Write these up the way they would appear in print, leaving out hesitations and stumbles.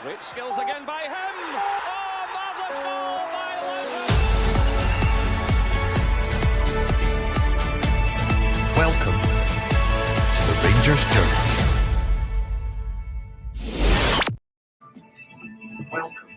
Great skills again by him. Oh, marvellous goal by Lampard. Welcome to the Rangers Journal. Welcome.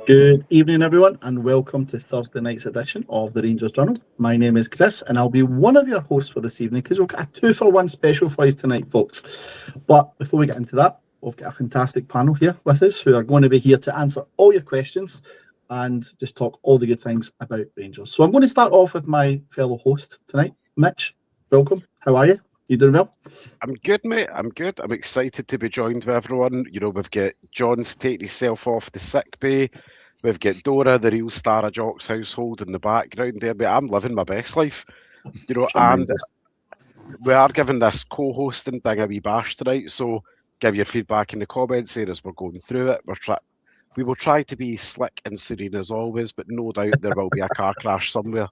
Good evening, everyone, and welcome to Thursday night's edition of the Rangers Journal. My name is Chris, and I'll be one of your hosts for this evening because we've got a 2-for-1 special for us tonight, folks. But before we get into that, we've got a fantastic panel here with us who are going to be here to answer all your questions and just talk all the good things about Rangers. So I'm going to start off with my fellow host tonight, Mitch. Welcome. How are you? You doing well? I'm good, mate. I'm good. I'm excited to be joined with everyone. You know, we've got John's taking himself off the sick bay. We've got Dora, the real star of Jock's household, in the background there. But I'm living my best life. You know, and we are giving this co-hosting thing a wee bash tonight. So give your feedback in the comments there as we're going through it. We will try to be slick and serene as always, but no doubt there will be a car crash somewhere.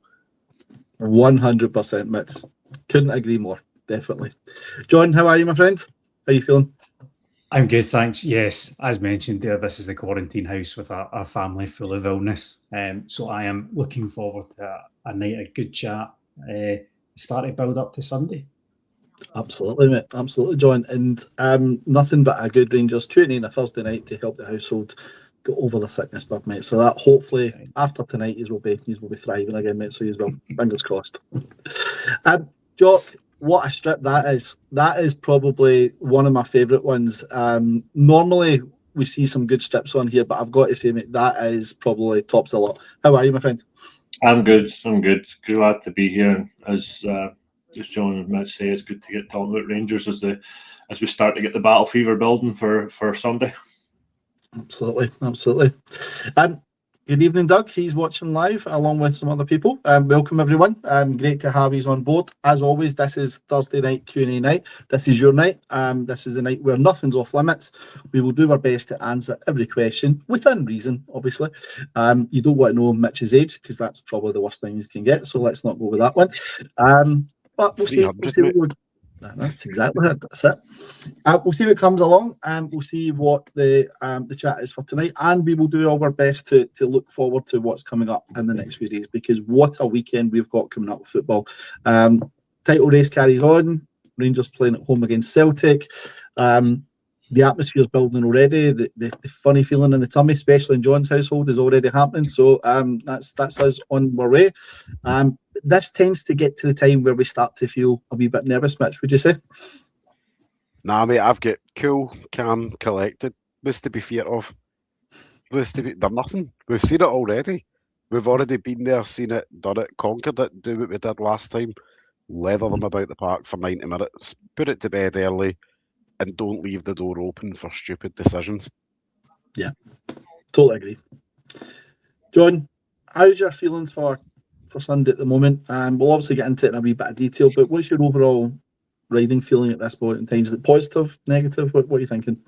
100%, Mitch. Couldn't agree more. Definitely. John, how are you, my friend? How are you feeling? I'm good, thanks. Yes, as mentioned there, this is the quarantine house with a family full of illness. So I am looking forward to a night of good chat. Start to build up to Sunday. Absolutely, mate. Absolutely, John. And nothing but a good Rangers tuning in a Thursday night to help the household go over the sickness bug, mate. So that hopefully after tonight, he will be thriving again, mate. So he's well. Fingers crossed. Jock, what a strip that is. That is probably one of my favourite ones. Normally we see some good strips on here, but I've got to say, mate, that is probably tops a lot. How are you, my friend? I'm good. Glad to be here. As John and Mitch say, it's good to get talking about Rangers as we start to get the battle fever building for Sunday. Absolutely. Good evening, Doug. He's watching live along with some other people. Welcome, everyone. Great to have you on board. As always, this is Thursday night Q&A night. This is your night. This is a night where nothing's off limits. We will do our best to answer every question within reason, obviously. You don't want to know Mitch's age because that's probably the worst thing you can get. So let's not go with that one. But we'll see what we That's exactly it. That's it. We'll see what comes along, and we'll see what the chat is for tonight, and we will do our best to look forward to what's coming up in the next few days, because what a weekend we've got coming up with football. Title race carries on. Rangers playing at home against Celtic. The atmosphere's building already. The funny feeling in the tummy, especially in John's household, is already happening. So that's us on our way. This tends to get to the time where we start to feel a wee bit nervous, Mitch, would you say? Nah, mate, I've got cool, calm, collected. What's to be feared of? They're nothing. We've seen it already. We've already been there, seen it, done it, conquered it, do what we did last time, leather them about the park for 90 minutes, put it to bed early, and don't leave the door open for stupid decisions. Yeah, totally agree. John, how's your feelings for Sunday at the moment? We'll obviously get into it in a wee bit of detail, but what's your overall riding feeling at this point in time? Is it positive, negative? What are you thinking?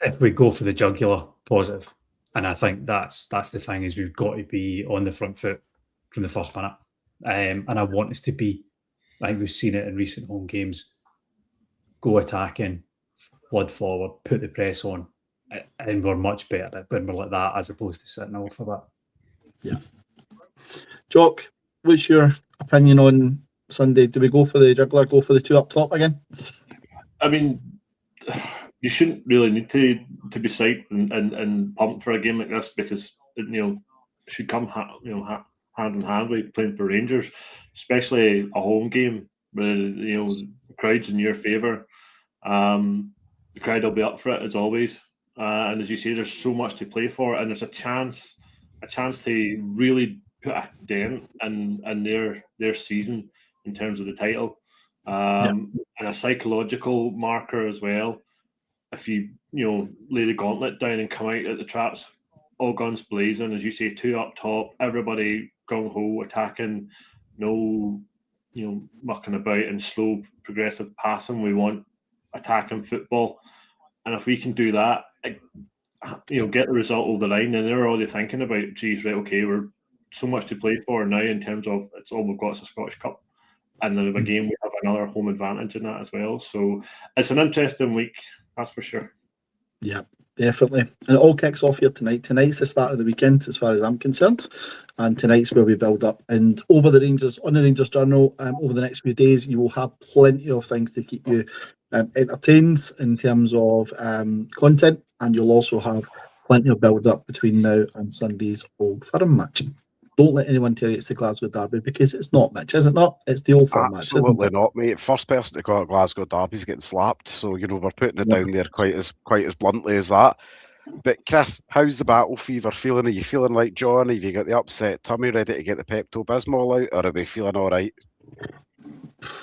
If we go for the jugular, positive. And I think that's the thing, is we've got to be on the front foot from the first minute. And I want us to be, I think we've seen it in recent home games, go attacking, flood forward, put the press on, and we're much better when we're like that as opposed to sitting off of that. Yeah. Jock, what's your opinion on Sunday? Do we go for the juggler, go for the two up top again? I mean, you shouldn't really need to be psyched and pumped for a game like this, because it should come hand in hand with playing for Rangers, especially a home game where the crowd's in your favour. The crowd will be up for it as always, and as you say, there's so much to play for, and there's a chance to really put a dent in their season in terms of the title, and a psychological marker as well. If you lay the gauntlet down and come out at the traps, all guns blazing, as you say, two up top, everybody gung ho attacking, no mucking about and slow progressive passing. We want attacking football, and if we can do that, get the result over the line, then they're already thinking about, geez, right, okay, we're so much to play for now in terms of it's all we've got is a Scottish Cup, and then again we have another home advantage in that as well. So it's an interesting week, that's for sure. Yeah, Definitely. And it all kicks off here tonight. Tonight's the start of the weekend, as far as I'm concerned. And tonight's where we build up. And over the Rangers, on the Rangers Journal, over the next few days, you will have plenty of things to keep you entertained in terms of content. And you'll also have plenty of build up between now and Sunday's Old Firm match. Don't let anyone tell you it's the Glasgow Derby, because it's not, Mitch, is it not? It's the Old Firm match. Absolutely not, mate. First person to call it Glasgow Derby's getting slapped. So, you know, we're putting it down there quite as bluntly as that. But Chris, how's the battle fever feeling? Are you feeling like John? Have you got the upset tummy ready to get the Pepto-Bismol out, or are we feeling all right?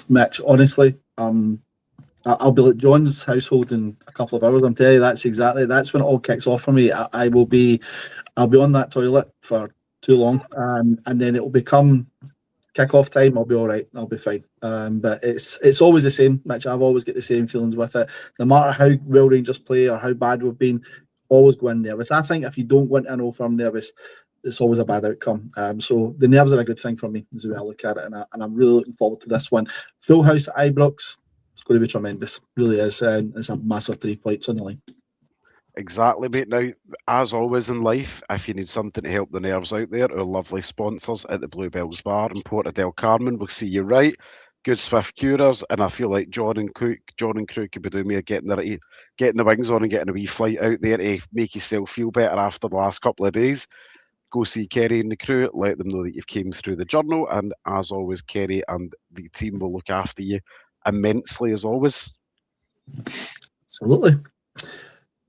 Mitch, honestly, I'll be like John's household in a couple of hours. I'm telling you, that's when it all kicks off for me. I'll be on that toilet for too long, and then it will become kick-off time. I'll be all right. I'll be fine. But it's always the same, Mitch. I've always got the same feelings with it. No matter how well Rangers play or how bad we've been, always go in nervous. I think if you don't go into an Old Firm nervous, it's always a bad outcome. So the nerves are a good thing for me, is the way I look at it, and I'm really looking forward to this one. Full house at Ibrox. It's going to be tremendous. It really is. It's a massive 3 points on the line. Exactly, mate. Now, as always in life, if you need something to help the nerves out there, our lovely sponsors at the Bluebells Bar in Porta del Carmen will see you right. Good swift curers, and I feel like John and crew could be doing me getting the wings on and getting a wee flight out there to make yourself feel better after the last couple of days. Go see Kerry and the crew, let them know that you've came through the journal, and as always, Kerry and the team will look after you immensely as always. Absolutely.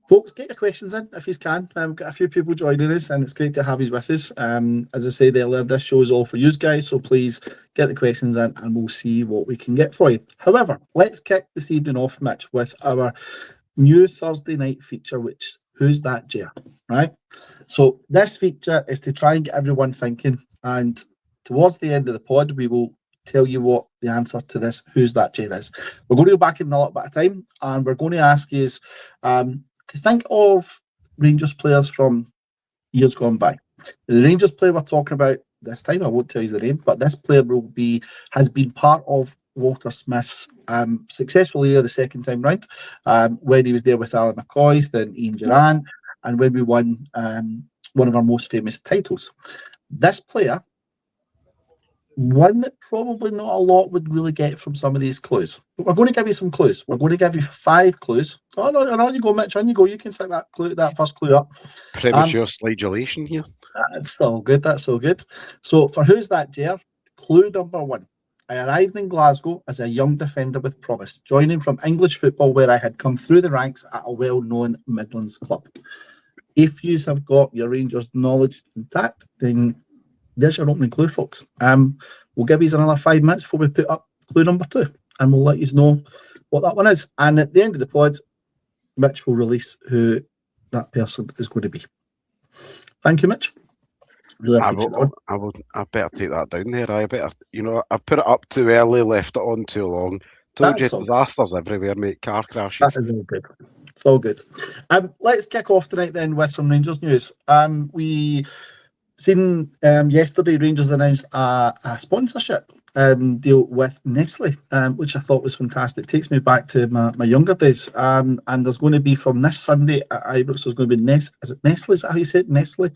Folks, get your questions in if you can. Got a few people joining us, and it's great to have you with us. As I said earlier, this show is all for you guys, so please get the questions in and we'll see what we can get for you. However, let's kick this evening off, Mitch, with our new Thursday night feature, which Who's That Jer? Right? So this feature is to try and get everyone thinking, and towards the end of the pod, we will tell you what the answer to this Who's That Jer is. We're going to go back in a little bit of time, and we're going to ask you to think of Rangers players from years gone by. The Rangers player we're talking about this time, I won't tell you the name, but this player has been part of Walter Smith's successful era the second time round, when he was there with Alan McCoy, then Ian Duran, and when we won one of our most famous titles. This player, one that probably not a lot would really get from some of these clues. But we're going to give you some clues. We're going to give you 5 clues. Oh, no, on you go, Mitch, on you go. You can stick that first clue up. Premature slidulation here. That's so good. That's so good. So for Who's That Jer? Clue number 1. I arrived in Glasgow as a young defender with promise, joining from English football where I had come through the ranks at a well-known Midlands club. If you have got your Rangers knowledge intact, then there's your opening clue, folks. We'll give you another 5 minutes before we put up clue number 2, and we'll let you know what that one is. And at the end of the pod, Mitch will release who that person is going to be. Thank you, Mitch. Really appreciate that. I better take that down there. I put it up too early, left it on too long. Told you disasters everywhere, mate. Car crashes. That is all good. It's all good. Let's kick off tonight then with some Rangers news. We seen yesterday Rangers announced a sponsorship deal with Nestle, which I thought was fantastic. It takes me back to my younger days. And there's going to be, from this Sunday at Ibrox, there's going to be Nestle? Is that how you say it? Nestle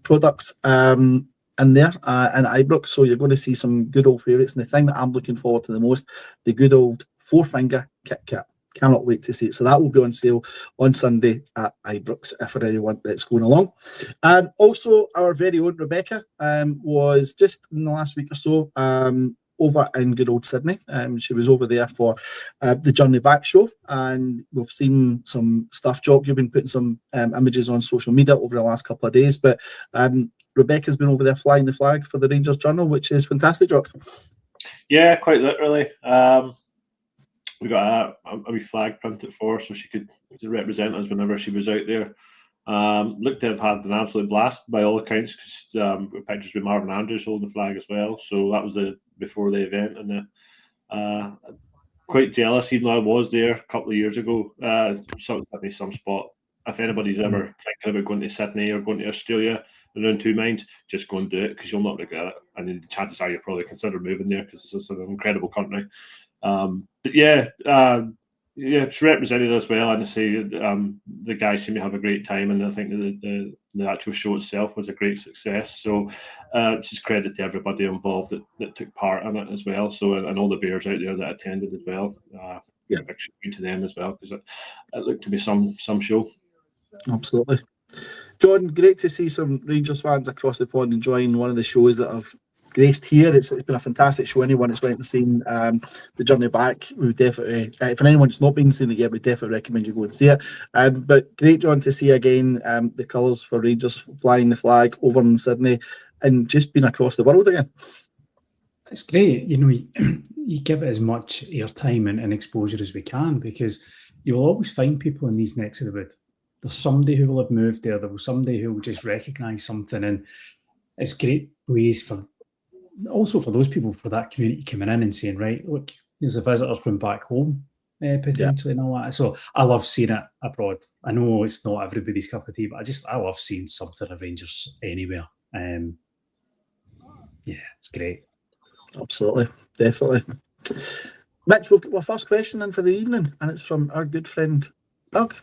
products in there in Ibrox. So you're going to see some good old favourites. And the thing that I'm looking forward to the most, the good old 4-finger Kit Kat. Cannot wait to see it. So that will be on sale on Sunday at Ibrox for anyone that's going along. Also, our very own Rebecca was just in the last week or so over in good old Sydney. She was over there for the Journey Back show, and we've seen some stuff. Jock, you've been putting some images on social media over the last couple of days, but Rebecca's been over there flying the flag for the Rangers Journal, which is fantastic, Jock. Yeah, quite literally. We got a wee flag printed for her so she could represent us whenever she was out there. Looked to have had an absolute blast by all accounts, because pictures with Marvin Andrews holding the flag as well. So that was before the event, and quite jealous, even though I was there a couple of years ago. Some spot. If anybody's ever thinking about going to Sydney or going to Australia and in 2 minds, just go and do it, because you'll not regret it. And then the chances are you'll probably consider moving there, because it's just an incredible country. But yeah, Yeah, it's represented as well, and I say the guys seem to have a great time, and I think the actual show itself was a great success. So it's just credit to everybody involved that took part in it as well. So and all the bears out there that attended as well. Yeah. Big shout to them as well, because it looked to be some show. Absolutely. John, great to see some Rangers fans across the pond enjoying one of the shows that have graced here. It's been a fantastic show. Anyone that's went and seen the journey back, we would definitely, for anyone that's not been seeing it yet, we definitely recommend you go and see it. But great, John, to see again the colours for Rangers flying the flag over in Sydney and just being across the world again. It's great, you know. You give it as much airtime and exposure as we can, because you'll always find people in these necks of the wood. There's somebody who will have moved there. There will somebody who will just recognise something, and it's great ways for also for those people, for that community coming in and saying, right, look, there's a visitor from back home potentially, and all that. So I love seeing it abroad. I know it's not everybody's cup of tea, but I love seeing something of Rangers anywhere. Yeah, it's great. Absolutely, definitely. Mitch, we've got our first question in for the evening, and it's from our good friend Doug.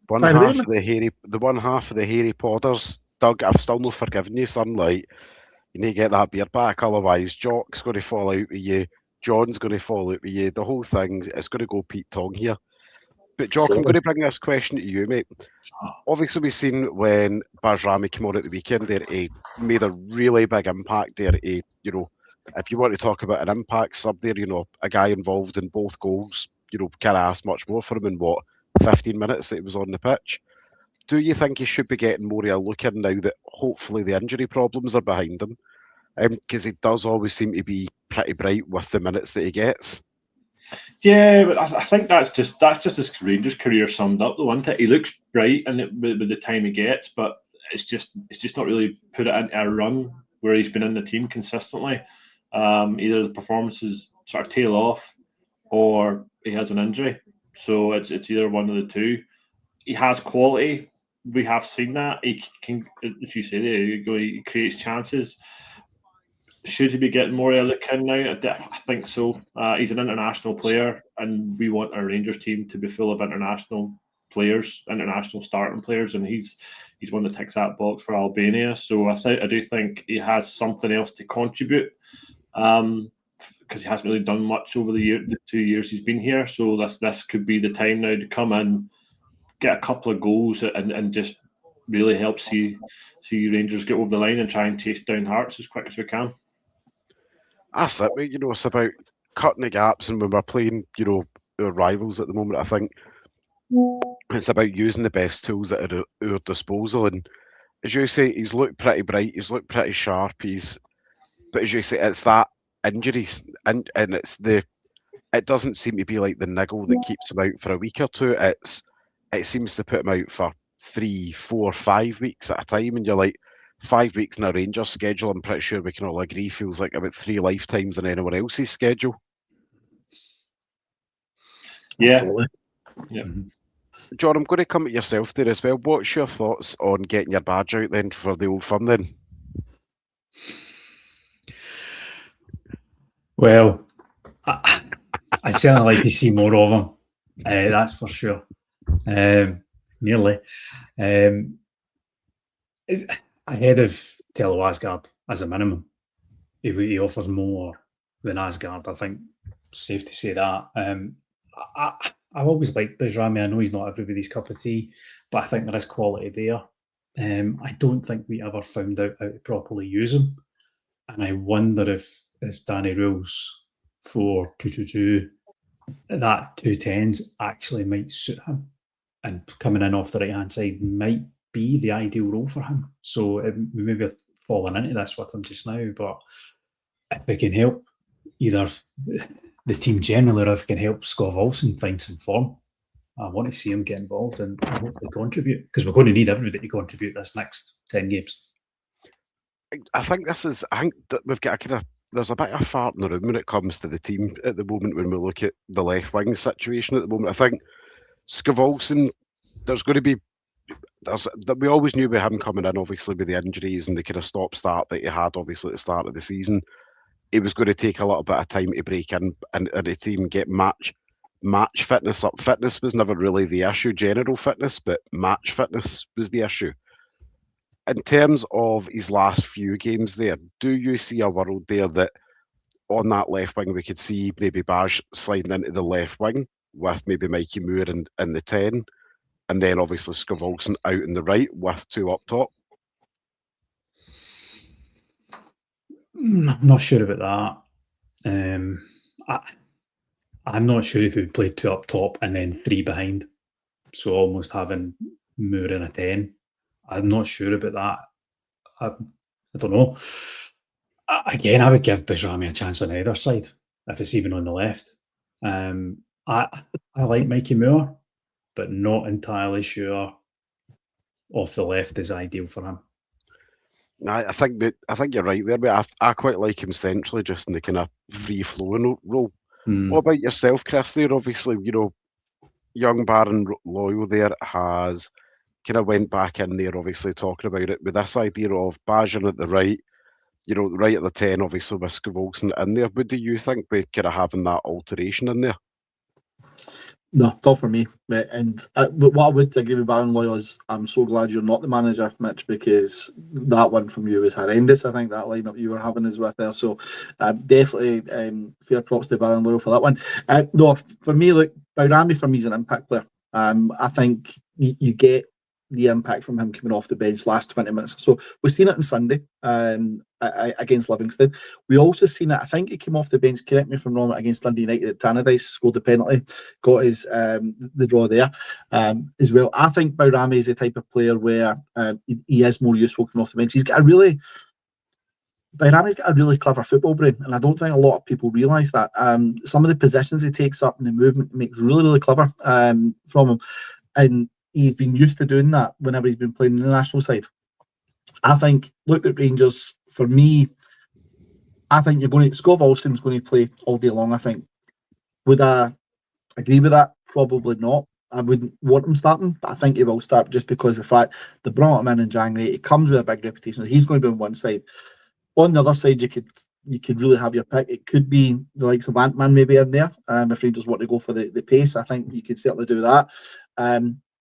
One half of the Harry Potters. Doug, I've still not forgiven you, son. Like, you need to get that beard back, otherwise Jock's going to fall out with you, John's going to fall out with you, the whole thing, it's going to go Pete Tong here. But Jock, I'm going to bring this question to you, mate. Obviously, we've seen when Bajrami came on at the weekend there, he made a really big impact there. You know, if you want to talk about an impact sub there, you know, a guy involved in both goals, you know, can't ask much more for him in 15 minutes that he was on the pitch. Do you think he should be getting more of a look in now that hopefully the injury problems are behind him? Because he does always seem to be pretty bright with the minutes that he gets. Yeah, but I think that's just his Rangers career summed up, though, isn't it? He looks bright with the time he gets, but it's just not really put it into a run where he's been in the team consistently. Either the performances sort of tail off, or he has an injury. So it's either one of the two. He has quality. We have seen that. He can, as you say, he creates chances. Should he be getting more of a look in now? I think so. He's an international player, and we want our Rangers team to be full of international players, international starting players, and he's one that ticks that box for Albania. So I do think he has something else to contribute, because he hasn't really done much over the 2 years he's been here. So this could be the time now to come in, get a couple of goals, and just really help see Rangers get over the line and try and chase down Hearts as quick as we can. That's it, mate. You know, it's about cutting the gaps, and when we're playing, you know, our rivals at the moment, I think it's about using the best tools at our disposal. And as you say, he's looked pretty bright, he's looked pretty sharp, but as you say, it's that injuries, and it doesn't seem to be like the niggle that keeps him out for a week or two. It seems to put him out for 3, 4, 5 weeks at a time, and you're like, 5 weeks in a Rangers schedule, I'm pretty sure we can all agree, feels like about 3 lifetimes in anyone else's schedule. Yeah. Absolutely. Yeah. John, I'm going to come at yourself there as well. What's your thoughts on getting your badge out then for the Old Firm then? Well, I certainly like to see more of him. That's for sure. Nearly. Ahead of Tello Asgard as a minimum. He offers more than Asgard. I think it's safe to say that. I've always liked Bajrami. I know he's not everybody's cup of tea, but I think there is quality there. I don't think we ever found out how to properly use him. And I wonder if Danny rules for 2-2-2, that 2-10s actually might suit him. And coming in off the right-hand side might be the ideal role for him. So we maybe have fallen into this with him just now, but if we can help either the team generally, or if we can help Scott Olsen find some form, I want to see him get involved and hopefully contribute, because we're going to need everybody to contribute this next 10 games. I think that we've got there's a bit of fart in the room when it comes to the team at the moment when we look at the left wing situation at the moment. I think Skjolsen, there's going to be, we always knew with him coming in, obviously with the injuries and the kind of stop-start that he had obviously at the start of the season, it was going to take a little bit of time to break in and the team get match. match fitness up. Fitness was never really the issue, general fitness, but match fitness was the issue. In terms of his last few games there, do you see a world there that on that left wing we could see maybe Baj sliding into the left wing with maybe Mikey Moore in the 10, and then obviously Skov out in the right with two up top? I'm not sure about that. I'm not sure if we would play two up top and then three behind. So almost having Moore in a 10. I'm not sure about that. I don't know. Again, I would give Bajrami a chance on either side, if it's even on the left. I like Mikey Moore, but not entirely sure off the left is ideal for him. I think you're right there, but I quite like him centrally, just in the kind of free-flowing role. What about yourself, Chris? There, obviously, young Baron Loyal there has kind of went back in there, obviously talking about it with this idea of Bajan at the right, right at the 10, obviously with Skov in there. But do you think we're kind of having that alteration in there? No, not for me. And but what I would agree with Baron Loyal is I'm so glad you're not the manager, Mitch, because that one from you was horrendous. I think that lineup you were having is with there. So definitely fair props to Baron Loyal for that one. No, for me, look, Bajrami for me is an impact player. I think you get the impact from him coming off the bench last 20 minutes. So we've seen it on Sunday against Livingston. We also seen it, I think he came off the bench, correct me if I'm wrong, against Dundee United at Tannadice, scored the penalty, got his the draw there as well. I think Bajrami is the type of player where he is more useful coming off the bench. Bajrami's got a really clever football brain, and I don't think a lot of people realise that. Some of the positions he takes up and the movement makes really, really clever from him. And he's been used to doing that whenever he's been playing in the national side. I think, look at Rangers, for me, I think Skov Olsen's going to play all day long, I think. Would I agree with that? Probably not. I wouldn't want him starting, but I think he will start just because of the fact they brought him in January. He comes with a big reputation. He's going to be on one side. On the other side, you could really have your pick. It could be the likes of Ant-Man maybe in there. If Rangers want to go for the pace, I think you could certainly do that.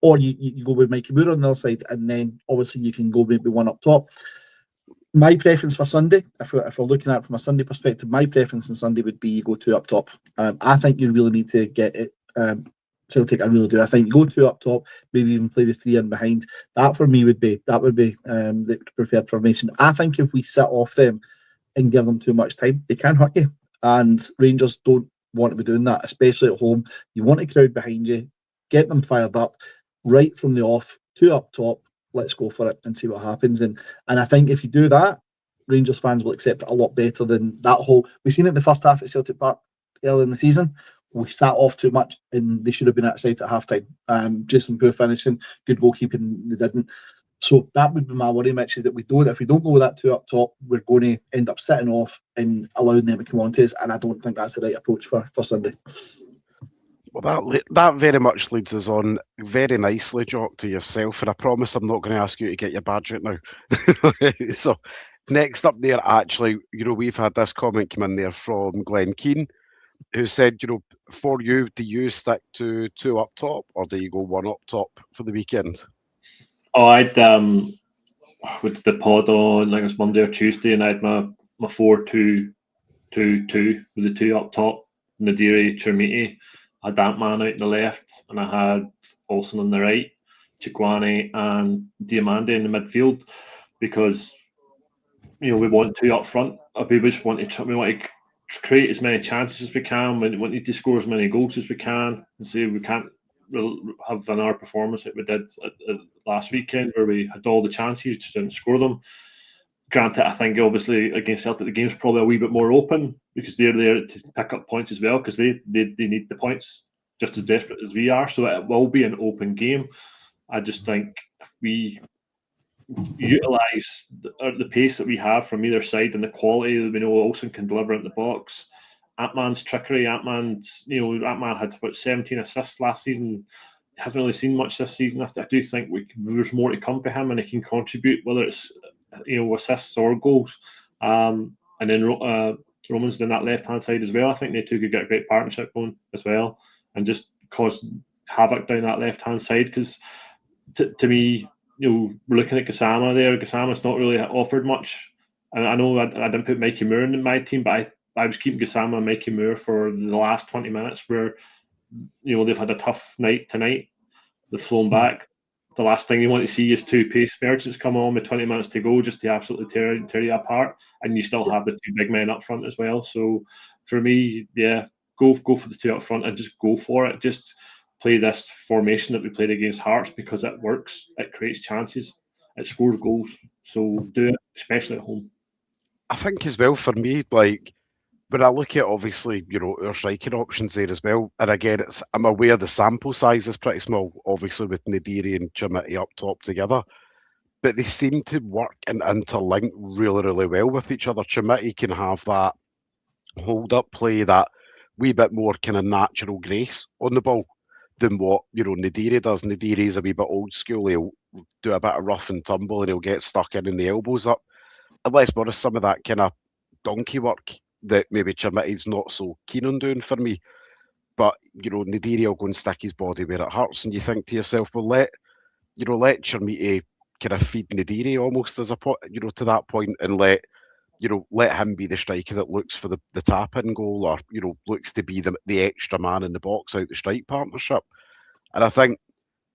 Or you go with Mikey Moore on the other side, and then obviously you can go maybe one up top. My preference for Sunday, if we're looking at it from a Sunday perspective, my preference on Sunday would be you go two up top. I think you really need to get it. Celtic, I really do. I think you go two up top, maybe even play the three in behind. That for me would be the preferred formation. I think if we sit off them and give them too much time, they can hurt you. And Rangers don't want to be doing that, especially at home. You want a crowd behind you, get them fired up right from the off, two up top, let's go for it and see what happens. And I think if you do that, Rangers fans will accept it a lot better than that whole... We've seen it in the first half at Celtic Park early in the season. We sat off too much and they should have been outside at half-time. Just some poor finishing, good goalkeeping, they didn't. So that would be my worry, Mitch, is that if we don't go with that two up top, we're going to end up sitting off and allowing them to come on to us, and I don't think that's the right approach for Sunday. Well, that very much leads us on very nicely, Jock, to yourself. And I promise I'm not going to ask you to get your badge right now. So next up there, actually, we've had this comment come in there from Glenn Keane, who said, for you, do you stick to two up top or do you go one up top for the weekend? Oh, I'd with the pod on, I think it was Monday or Tuesday, and I had my 4-2-2-2 with the two up top, Nadiri, Chermiti. I had Ant-Man out on the left, and I had Olsen on the right, Chikwane and Diamande in the midfield, because we want two up front. We want to create as many chances as we can. We want to score as many goals as we can, and say we can't have another performance that we did last weekend, where we had all the chances, just didn't score them. Granted, I think obviously against Celtic the game's probably a wee bit more open because they're there to pick up points as well, because they need the points just as desperate as we are. So it will be an open game. I just think if we utilise the pace that we have from either side and the quality that we know Olsen can deliver in the box, Ant-Man's trickery, Ant-Man had about 17 assists last season. Hasn't really seen much this season. I do think there's more to come for him, and he can contribute, whether it's assists or goals. And then Roman's doing that left hand side as well. I think they two could get a great partnership going as well. and just cause havoc down that left-hand side. Because to me, we're looking at Gassama there. Gassama's not really offered much. And I know I didn't put Mikey Moore in my team, but I was keeping Gassama and Mikey Moore for the last 20 minutes where, they've had a tough night tonight. They've flown back. The last thing you want to see is two pace merchants come on with 20 minutes to go just to absolutely tear you apart. And you still have the two big men up front as well. So for me, yeah, go for the two up front and just go for it. Just play this formation that we played against Hearts because it works. It creates chances. It scores goals. So do it, especially at home. I think as well for me, like when I look at obviously, our striking options there as well, and again, I'm aware the sample size is pretty small, obviously with Nadiri and Chermiti up top together, but they seem to work and interlink really, really well with each other. Chermiti can have that hold-up play, that wee bit more kind of natural grace on the ball than what, Nadiri does. Nadiri's a wee bit old school. He'll do a bit of rough and tumble and he'll get stuck in the elbows up. And let's be honest, some of that kind of donkey work that maybe Chermiti's not so keen on doing for me. But, Nadiri will go and stick his body where it hurts. And you think to yourself, well, let Chermiti kind of feed Nadiri almost as to that point, and let him be the striker that looks for the tap-in goal, or, looks to be the extra man in the box out the strike partnership. And I think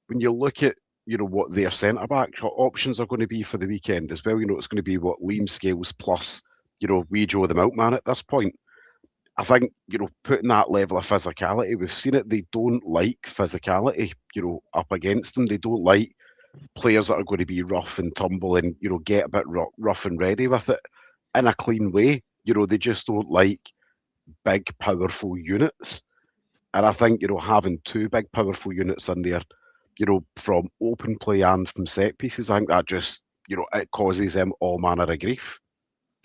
when you look at, what their centre-back options are going to be for the weekend as well, it's going to be what Liam Scales plus, wee Joe the Milkman at this point. I think, putting that level of physicality, we've seen it, they don't like physicality, up against them. They don't like players that are going to be rough and tumble and, get a bit rough and ready with it in a clean way. They just don't like big, powerful units. And I think, having two big, powerful units in there, from open play and from set pieces, I think that just, it causes them all manner of grief.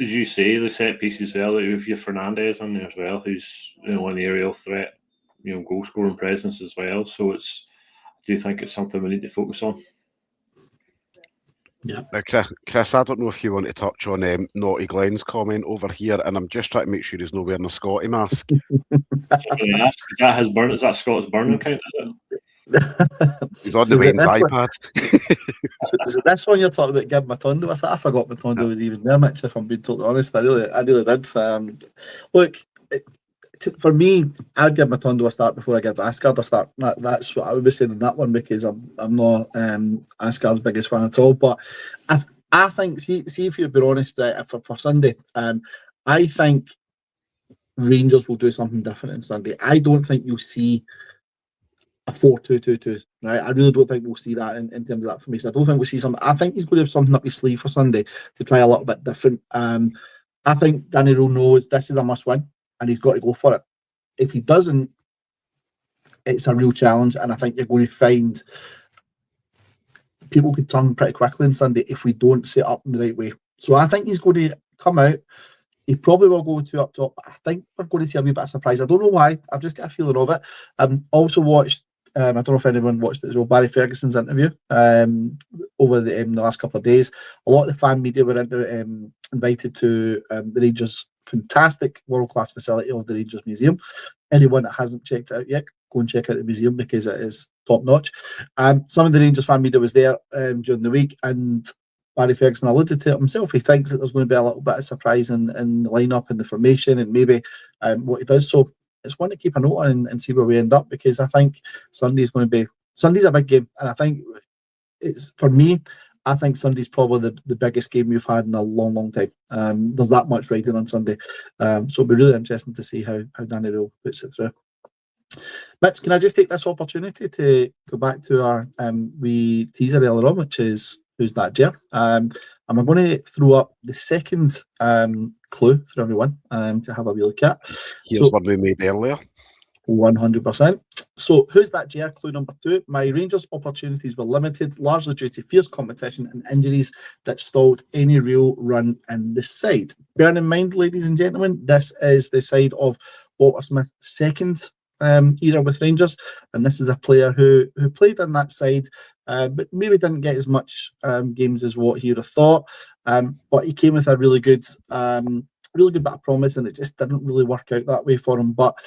As you say, the set piece as well, with your Fernandez in there as well, who's an aerial threat, goal scoring presence as well. So I do think it's something we need to focus on. Yeah. Now, Chris, I don't know if you want to touch on Naughty Glenn's comment over here, and I'm just trying to make sure he's not wearing a Scotty mask. Is that Scott's burn account, is it? He's on the Wayne's iPad. Is it this one you're talking about, Gib Matondo? I thought Matondo was even there, Mitch, if I'm being totally honest. I really did. Look, for me, I'd give Matondo a start before I give Asgard a start. That's what I would be saying in that one, because I'm not Asgard's biggest fan at all. But I think, see if you've been honest, for Sunday, I think Rangers will do something different on Sunday. I don't think you'll see a 4-2-2-2, right? I really don't think we'll see that in terms of that formation. I don't think we'll see something. I think he's going to have something up his sleeve for Sunday to try a little bit different. I think Danny Rose knows this is a must-win, and he's got to go for it. If he doesn't, it's a real challenge, and I think you're going to find people could turn pretty quickly on Sunday if we don't set up in the right way. So I think he's going to come out. He probably will go two up top, but I think we're going to see a wee bit of surprise. I don't know why. I've just got a feeling of it. Also watched, I don't know if anyone watched it as well, Barry Ferguson's interview over the last couple of days. A lot of the fan media were invited to the Rangers' fantastic world-class facility of the Rangers Museum. Anyone that hasn't checked it out yet, go and check out the museum because it is top-notch. Some of the Rangers fan media was there during the week, and Barry Ferguson alluded to it himself. He thinks that there's going to be a little bit of surprise in the lineup and the formation and maybe what he does. So it's one to keep a note on and see where we end up, because I think Sunday's a big game. And I think for me, I think Sunday's probably the biggest game we've had in a long, long time. There's that much riding on Sunday. So it'll be really interesting to see how Danny Rose puts it through. Mitch, can I just take this opportunity to go back to our wee teaser earlier on, which is Who's That Jer? And I'm going to throw up the second clue for everyone to have a wee look at. Here's one we made earlier. 100%. So, Who's That Jer? Clue number 2. My Rangers opportunities were limited, largely due to fierce competition and injuries that stalled any real run in the side. Bear in mind, ladies and gentlemen, this is the side of Walter Smith's second era with Rangers, and this is a player who played in that side, but maybe didn't get as much games as what he would have thought. But he came with a really good bit of promise, and it just didn't really work out that way for him. But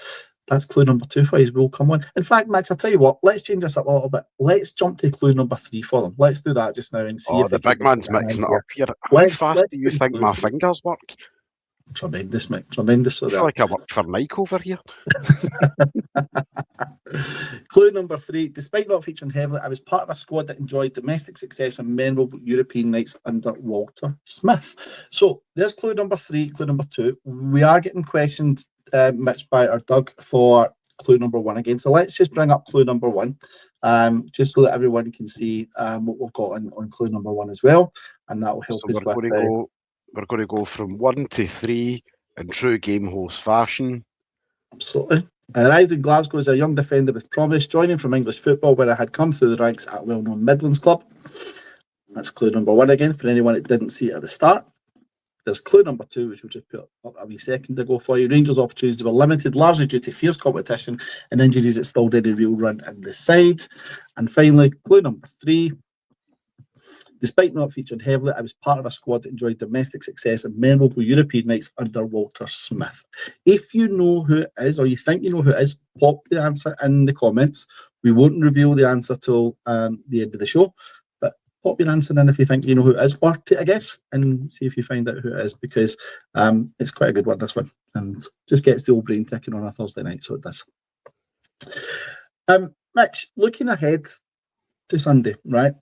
That's clue number 2 for you. We'll come on. In fact, Mitch, I'll tell you what, let's change this up a little bit. Let's jump to clue number 3 for them. Let's do that just now and see if the they can big man's get an mixing it idea. up here. How Let's fast do you do think clue my 3. fingers work? Tremendous, mate. Tremendous. I feel like I work for Nike over here. Clue number 3. Despite not featuring heavily, I was part of a squad that enjoyed domestic success and memorable European nights under Walter Smith. So there's clue number 3, clue number 2. We are getting questioned, Mitch, by our Doug, for clue number 1 again. So let's just bring up clue number 1, just so that everyone can see what we've got on clue number 1 as well. And that will help So us with... we're going to go from 1 to 3 in true game host fashion. Absolutely. I arrived in Glasgow as a young defender with promise, joining from English football where I had come through the ranks at a well-known Midlands club. That's clue number 1 again for anyone that didn't see it at the start. There's clue number 2, which we'll just put up a wee second ago for you. Rangers' opportunities were limited, largely due to fierce competition and injuries that stalled any real run in the side. And finally, clue number 3. Despite not featuring heavily, I was part of a squad that enjoyed domestic success and memorable European nights under Walter Smith. If you know who it is, or you think you know who it is, pop the answer in the comments. We won't reveal the answer till the end of the show, but pop your answer in if you think you know who it is, or take a guess and see if you find out who it is, because it's quite a good one, this one, and just gets the old brain ticking on a Thursday night, so it does. Mitch, looking ahead to Sunday, right?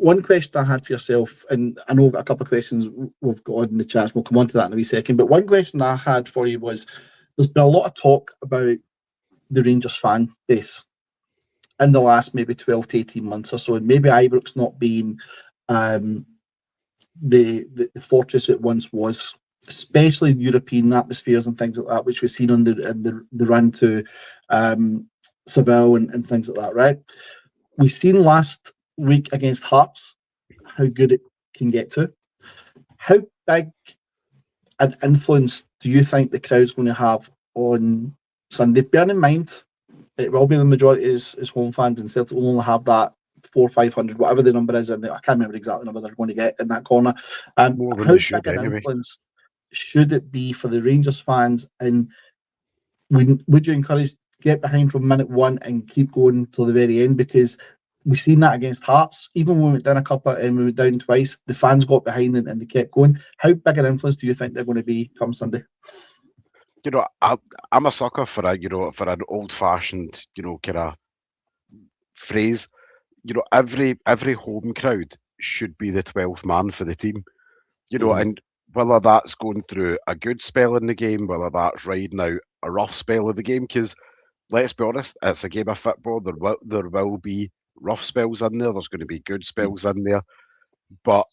One question I had for yourself, and I know we've got a couple of questions we've got in the chat, we'll come on to that in a wee second, but one question I had for you was, there's been a lot of talk about the Rangers fan base in the last maybe 12 to 18 months or so, and maybe Ibrox not being the fortress it once was, especially European atmospheres and things like that, which we've seen on the run to Seville and things like that, right? We've seen last week against Hearts how good it can get to. How big an influence do you think the crowd's going to have on Sunday? Bearing in mind, it will be the majority is home fans, and Celtic will only have that 400 or 500, whatever the number is, and I can't remember exactly the number they're going to get in that corner. How big an influence should it be for the Rangers fans, and would you encourage get behind from minute 1 and keep going till the very end? Because we've seen that against Hearts. Even when we went down a couple and we went down twice, the fans got behind and they kept going. How big an influence do you think they're going to be come Sunday? You know, I'm a sucker for an old-fashioned, kind of phrase. Every home crowd should be the 12th man for the team. And whether that's going through a good spell in the game, whether that's riding out a rough spell of the game, because let's be honest, it's a game of football. There will be rough spells in there. There's going to be good spells in there, but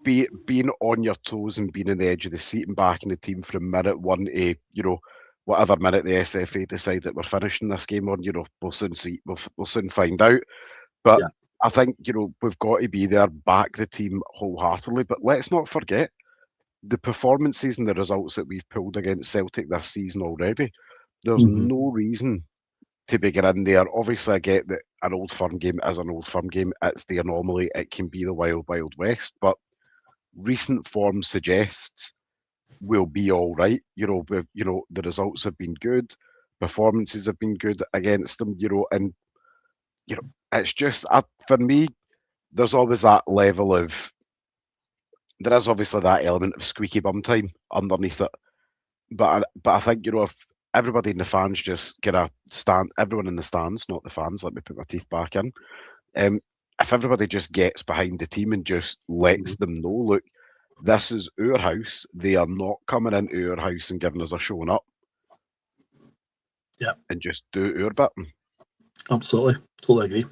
being on your toes and being on the edge of the seat and backing the team from minute 1 to whatever minute the SFA decide that we're finishing this game on, we'll soon see. We'll soon find out. But yeah. I think we've got to be there, back the team wholeheartedly. But let's not forget the performances and the results that we've pulled against Celtic this season already. There's no reason to be getting in there. Obviously, I get that an Old Firm game is an Old Firm game. It's the anomaly. It can be the wild, wild west. But recent form suggests we'll be all right. The results have been good. Performances have been good against them. And it's just for me. There's always that level of. There is obviously that element of squeaky bum time underneath it. But I think if everybody in the fans just kind of stand, everyone in the stands, not the fans, let me put my teeth back in. If everybody just gets behind the team and just lets them know, look, this is our house. They are not coming into our house and giving us a showing up. Yeah. And just do our bit. Absolutely. Totally agree.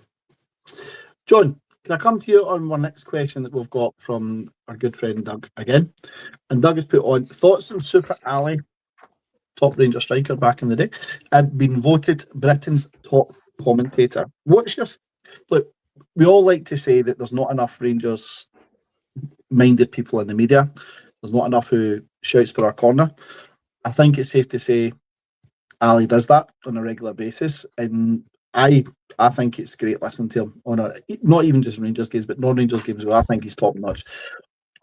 John, can I come to you on our next question that we've got from our good friend Doug again? And Doug has put on, thoughts on Super Ali, top Ranger striker back in the day, had been voted Britain's top commentator. What's your... Look, we all like to say that there's not enough Rangers-minded people in the media. There's not enough who shouts for our corner. I think it's safe to say Ali does that on a regular basis, and I think it's great listening to him on not even just Rangers games, but non-Rangers games as well. I think he's top notch.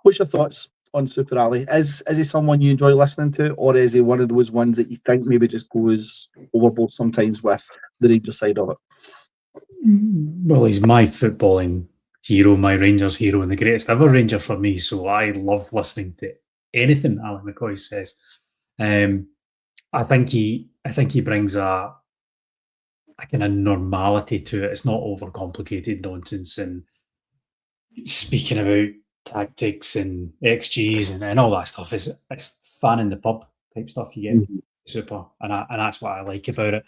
What's your thoughts on Super Ali? Is he someone you enjoy listening to, or is he one of those ones that you think maybe just goes overboard sometimes with the Rangers side of it? Well, he's my footballing hero, my Rangers hero, and the greatest ever Ranger for me. So I love listening to anything Ally McCoy says. I think he brings a kind of normality to it. It's not overcomplicated nonsense and speaking about tactics and XGs and all that stuff. It's fan in the pub type stuff you get. Super, and that's what I like about it.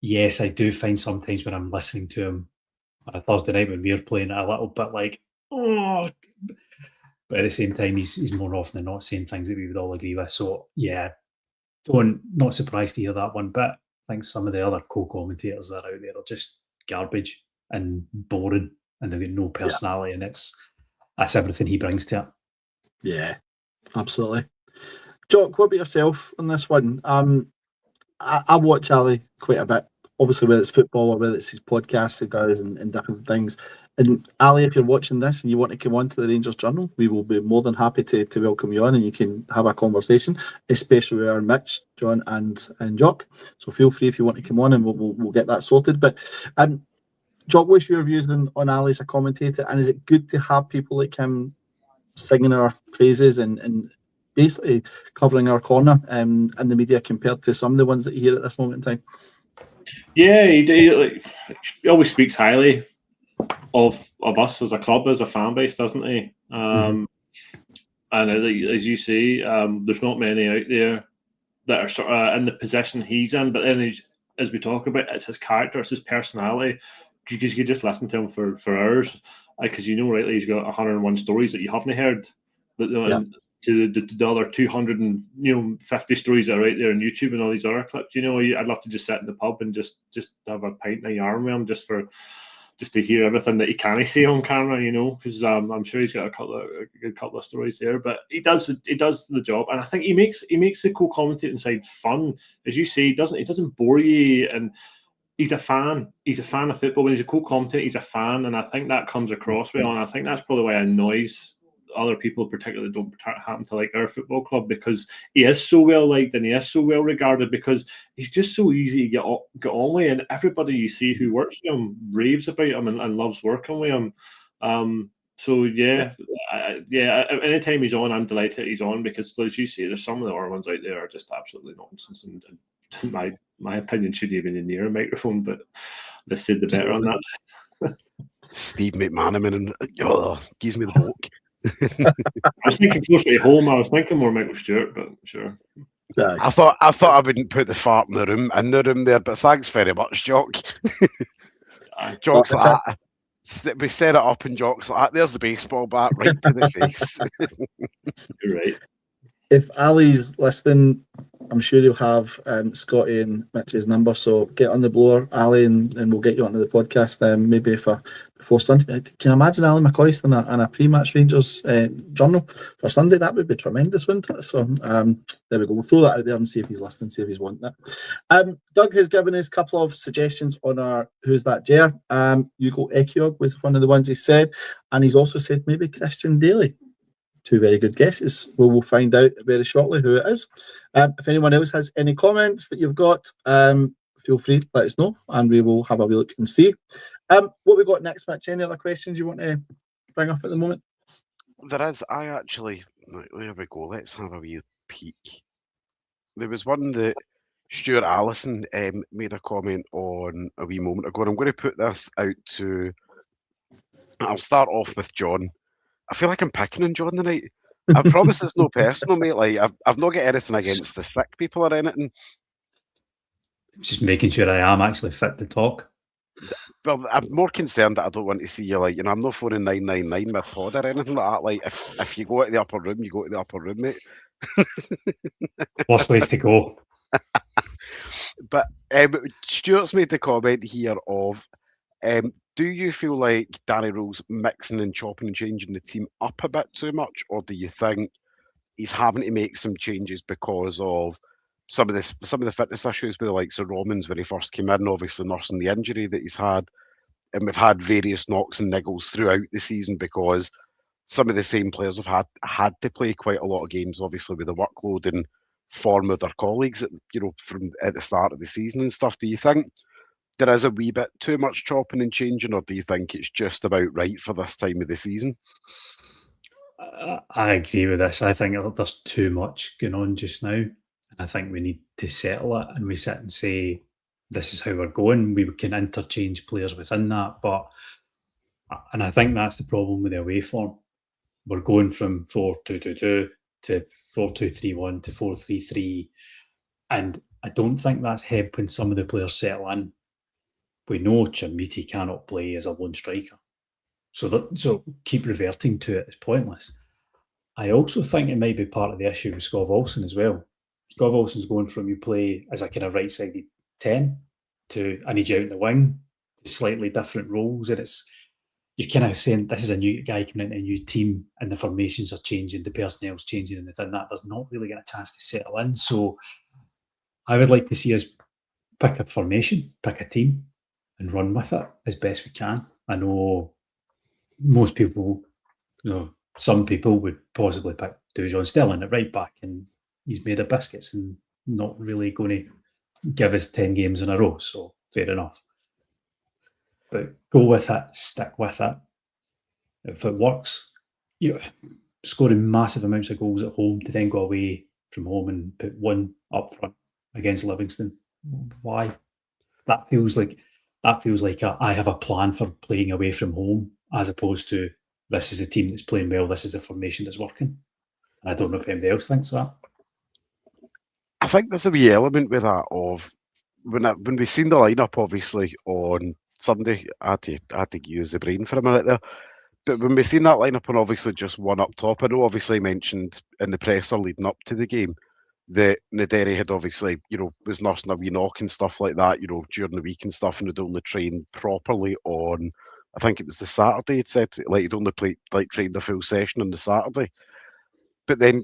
Yes, I do find sometimes when I'm listening to him on a Thursday night when we're playing it a little bit like, oh, but at the same time, he's more often than not saying things that we would all agree with. So yeah, not surprised to hear that one. But I think some of the other co-commentators that are out there are just garbage and boring, and they've got no personality, and that's everything he brings to it. Yeah, absolutely. Jock, what about yourself on this one? I watch Ali quite a bit, obviously, whether it's football or whether it's his podcasts he does and different things. And Ali, if you're watching this and you want to come on to the Rangers Journal, we will be more than happy to welcome you on, and you can have a conversation, especially with our Mitch, John, and Jock. So feel free if you want to come on, and we'll get that sorted. But Jock, what's your views on Ali as a commentator, and is it good to have people like him singing our praises and basically covering our corner in the media compared to some of the ones that you hear at this moment in time? Yeah, he always speaks highly of us as a club, as a fan base, doesn't he? And as you say, there's not many out there that are sort of in the position he's in. But then, as we talk about, it's his character, it's his personality. Because you could just listen to him for hours, because rightly he's got 101 stories that you haven't heard. To the other 250 stories that are out there on YouTube and all these other clips, I'd love to just sit in the pub and just have a pint and a yarn with him, just to hear everything that he can say on camera, because I'm sure he's got a good couple of stories there. But he does the job, and I think he makes the co-commentating side fun, as you say. He doesn't bore you, and he's a fan. He's a fan of football. When he's a co-commentator, he's a fan, and I think that comes across well. And I think that's probably why it annoys other people, particularly don't happen to like our football club, because he is so well liked and he is so well regarded, because he's just so easy to get on with, and everybody you see who works with him raves about him and loves working with him. So anytime he's on, I'm delighted he's on, because as you say, there's some of the other ones out there are just absolutely nonsense, and my opinion shouldn't even be near a microphone, but let's say the better on that. Steve McManaman gives me the book. I was thinking closer to home. I was thinking more Michael Stewart, but sure. I thought I wouldn't put the fart in the room there, but thanks very much, Jock. Jock's like that. We set it up, and Jock's like, there's the baseball bat right to the face. You're right. If Ali's listening, I'm sure he'll have Scotty and Mitch's number, so get on the blower, Ali, and we'll get you onto the podcast maybe before Sunday. Can you imagine Ali McCoy in a pre-match Rangers journal for Sunday? That would be tremendous, wouldn't it? So there we go. We'll throw that out there and see if he's listening, see if he's wanting it. Doug has given us a couple of suggestions on our Who's That Jer. Hugo Ekiog was one of the ones he said, and he's also said maybe Christian Daly. Two very good guesses. We'll find out very shortly who it is. If anyone else has any comments that you've got, feel free to let us know, and we will have a wee look and see. What we got next, Mitch? Any other questions you want to bring up at the moment? There is. There we go. Let's have a wee peek. There was one that Stuart Allison made a comment on a wee moment ago, and I'm going to put this out to... I'll start off with John. I feel like I'm picking on John tonight. I promise it's no personal, mate. Like I've not got anything against the sick people or anything. Just making sure I am actually fit to talk. Well, I'm more concerned that I don't want to see you I'm not phoning 999 with Todd or anything like that. Like if you go to the upper room, you go to the upper room, mate. Worst ways to go. But Stuart's made the comment here of do you feel like Danny Rose mixing and chopping and changing the team up a bit too much, or do you think he's having to make some changes because of some of the fitness issues with the likes of Romans when he first came in, obviously nursing the injury that he's had, and we've had various knocks and niggles throughout the season because some of the same players have had to play quite a lot of games, obviously with the workload and form of their colleagues, from at the start of the season and stuff. Do you think there is a wee bit too much chopping and changing, or do you think it's just about right for this time of the season? I agree with this. I think there's too much going on just now. I think we need to settle it and we sit and say, this is how we're going. We can interchange players within that. And I think that's the problem with the away form. We're going from 4-2-2-2 to 4-2-3-1 to 4-3-3. And I don't think that's helping some of the players settle in. We know Chermiti cannot play as a lone striker. So keep reverting to it is pointless. I also think it might be part of the issue with Skov Olsen as well. Skov Olsen's going from you play as a kind of right-sided 10 to I need you out in the wing, to slightly different roles. And you're kind of saying this is a new guy coming into a new team and the formations are changing, the personnel's changing, and within that there's not really getting a chance to settle in. So I would like to see us pick a formation, pick a team and run with it as best we can. I know most people, some people would possibly pick John Sterling at right back, and he's made of biscuits and not really going to give us 10 games in a row. So fair enough. But go with it, stick with it. If it works, scoring massive amounts of goals at home to then go away from home and put one up front against Livingston. Why? That feels like I have a plan for playing away from home, as opposed to this is a team that's playing well, this is a formation that's working. And I don't know if anybody else thinks that. I think there's a wee element with that of when we seen the lineup, obviously on Sunday. I had to use the brain for a minute there. But when we seen that lineup and obviously just one up top, I know obviously mentioned in the presser leading up to the game that Naderi had obviously, was nursing a wee knock and stuff like that, during the week and stuff, and had only trained properly on, I think it was the Saturday, he'd said, like he'd only trained a full session on the Saturday. But then,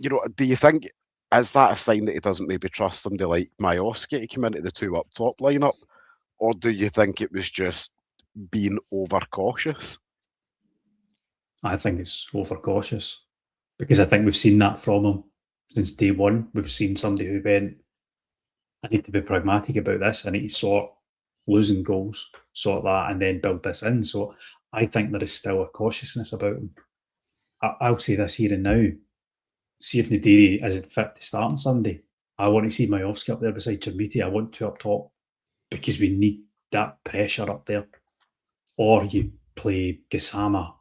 do you think, is that a sign that he doesn't maybe trust somebody like Majowski to come into the two up top lineup? Or do you think it was just being overcautious? I think it's overcautious because I think we've seen that from him since day one. We've seen somebody who went, I need to be pragmatic about this. I need to sort losing goals, sort that, and then build this in. So I think there is still a cautiousness about him. I'll say this here and now. See if Naderi isn't fit to start on Sunday. I want to see Majowski up there beside Chermiti. I want two up top because we need that pressure up there. Or you play Gassama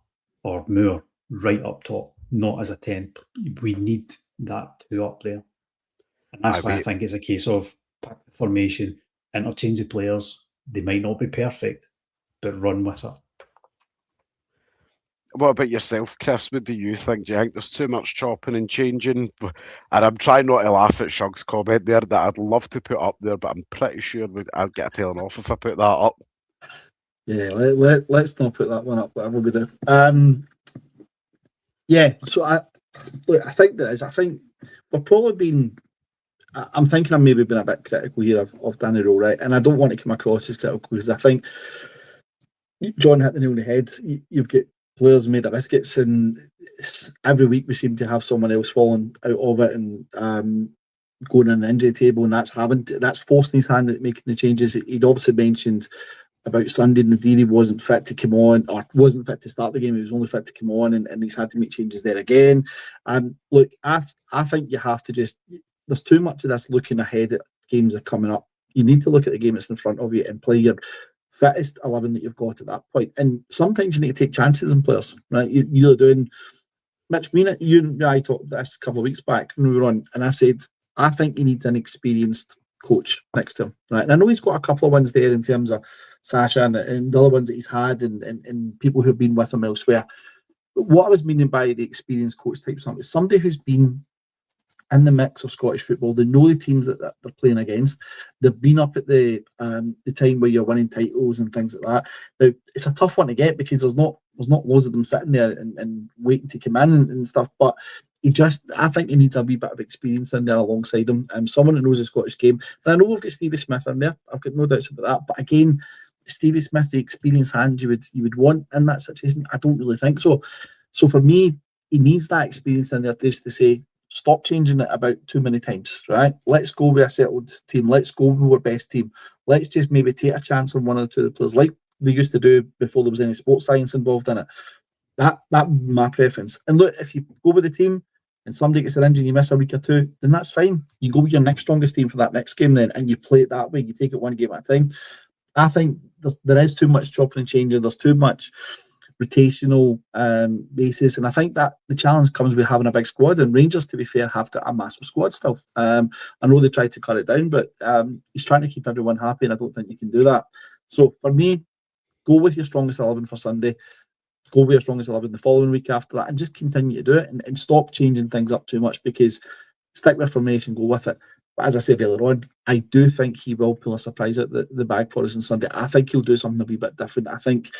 or Moore right up top, not as a 10. We need that two up there. And that's why I think it's a case of pick the formation, interchange the players. They might not be perfect, but run with it. What about yourself, Chris? What do you think? Do you think there's too much chopping and changing? And I'm trying not to laugh at Shug's comment there that I'd love to put up there, but I'm pretty sure I'd get a telling off if I put that up. Yeah, let's not put that one up, whatever we do. Yeah, so I think there is. I think we've probably been. I'm thinking I've maybe been a bit critical here of Danny Rowe, right? And I don't want to come across as critical because I think John hit the nail on the head. You've got players made of biscuits, and every week we seem to have someone else falling out of it and going in the injury table, and that's forcing his hand at making the changes. He'd obviously mentioned about Sunday, Naderi wasn't fit to come on, or wasn't fit to start the game. He was only fit to come on, and he's had to make changes there again. Look, I think you have to just. There's too much of this looking ahead at games that are coming up. You need to look at the game that's in front of you and play your fittest 11 that you've got at that point. And sometimes you need to take chances in players, right? You're doing. Mitch, you and I talked this a couple of weeks back when we were on, and I said I think you need an experienced coach next to him, right? And I know he's got a couple of ones there in terms of Sasha and the other ones that he's had, and people who've been with him elsewhere. But what I was meaning by the experienced coach type something is somebody who's been in the mix of Scottish football. They know the teams that they're playing against. They've been up at the time where you're winning titles and things like that. Now it's a tough one to get because there's not loads of them sitting there and waiting to come in and stuff. But I think he needs a wee bit of experience in there alongside him. Someone that knows the Scottish game. And I know we've got Stevie Smith in there. I've got no doubts about that. But again, Stevie Smith, the experienced hand you would want in that situation, I don't really think so. So for me, he needs that experience in there just to say, stop changing it about too many times, right? Let's go with a settled team. Let's go with our best team. Let's just maybe take a chance on one or two of the players like they used to do before there was any sports science involved in it. That my preference. And look, if you go with the team and somebody gets an injury and you miss a week or two, then that's fine. You go with your next strongest team for that next game then, and you play it that way. You take it one game at a time. I think there is too much chopping and changing. There's too much rotational basis, and I think that the challenge comes with having a big squad. And Rangers, to be fair, have got a massive squad still. I know they tried to cut it down, but he's trying to keep everyone happy, and I don't think you can do that. So for me, go with your strongest 11 for Sunday. Go with your strongest 11 the following week after that, and just continue to do it, and stop changing things up too much, because stick with formation, go with it. But as I said earlier on, I do think he will pull a surprise out the bag for us on Sunday. I think he'll do something a wee bit different. I think